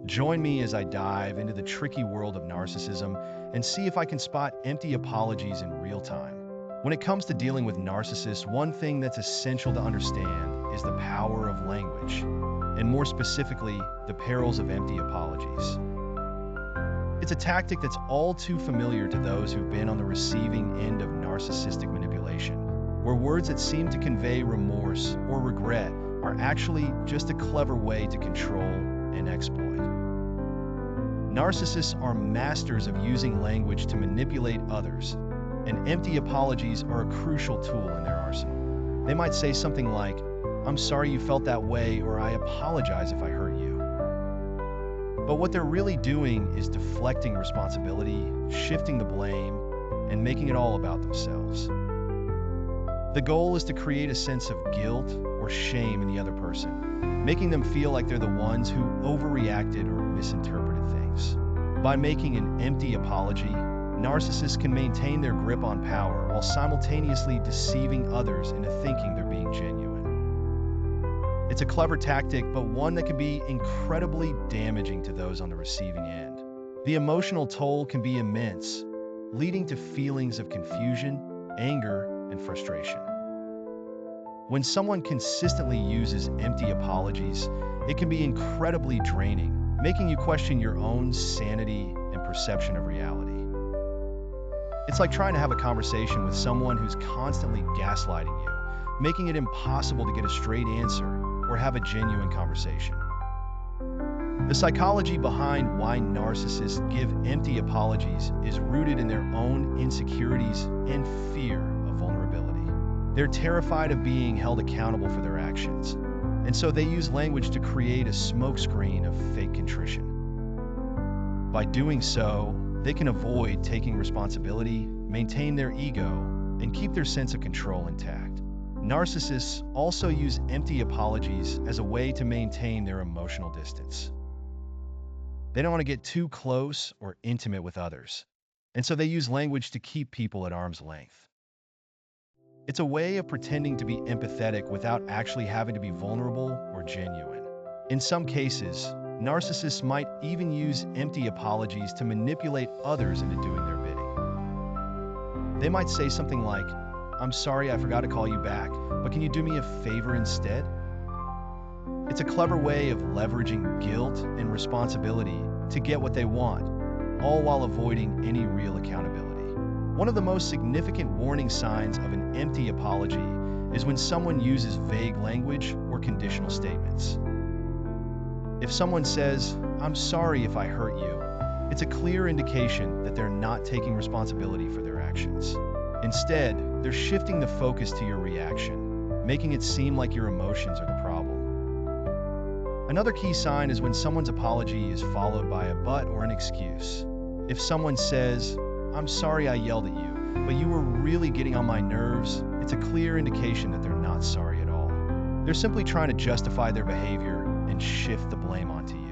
Join me as I dive into the tricky world of narcissism and see if I can spot empty apologies in real time. When it comes to dealing with narcissists, one thing that's essential to understand is the power of language, and more specifically, the perils of empty apologies. It's a tactic that's all too familiar to those who've been on the receiving end of narcissistic manipulation, where words that seem to convey remorse or regret are actually just a clever way to control and exploit. Narcissists are masters of using language to manipulate others, and empty apologies are a crucial tool in their arsenal. They might say something like, "I'm sorry you felt that way," or "I apologize if I hurt you." But what they're really doing is deflecting responsibility, shifting the blame, and making it all about themselves. The goal is to create a sense of guilt or shame in the other person, making them feel like they're the ones who overreacted or misinterpreted things. By making an empty apology, narcissists can maintain their grip on power while simultaneously deceiving others into thinking they're being genuine. It's a clever tactic, but one that can be incredibly damaging to those on the receiving end. The emotional toll can be immense, leading to feelings of confusion, anger, and frustration. When someone consistently uses empty apologies, it can be incredibly draining, making you question your own sanity and perception of reality. It's like trying to have a conversation with someone who's constantly gaslighting you, making it impossible to get a straight answer or have a genuine conversation. The psychology behind why narcissists give empty apologies is rooted in their own insecurities and fear of vulnerability. They're terrified of being held accountable for their actions, and so they use language to create a smokescreen of fake contrition. By doing so, they can avoid taking responsibility, maintain their ego, and keep their sense of control intact. Narcissists also use empty apologies as a way to maintain their emotional distance. They don't want to get too close or intimate with others, and so they use language to keep people at arm's length. It's a way of pretending to be empathetic without actually having to be vulnerable or genuine. In some cases, narcissists might even use empty apologies to manipulate others into doing their bidding. They might say something like, "I'm sorry I forgot to call you back, but can you do me a favor instead?" It's a clever way of leveraging guilt and responsibility to get what they want, all while avoiding any real accountability. One of the most significant warning signs of an empty apology is when someone uses vague language or conditional statements. If someone says, "I'm sorry if I hurt you," it's a clear indication that they're not taking responsibility for their actions. Instead, they're shifting the focus to your reaction, making it seem like your emotions are the problem. Another key sign is when someone's apology is followed by a but or an excuse. If someone says, "I'm sorry I yelled at you, but you were really getting on my nerves," it's a clear indication that they're not sorry at all. They're simply trying to justify their behavior and shift the blame onto you.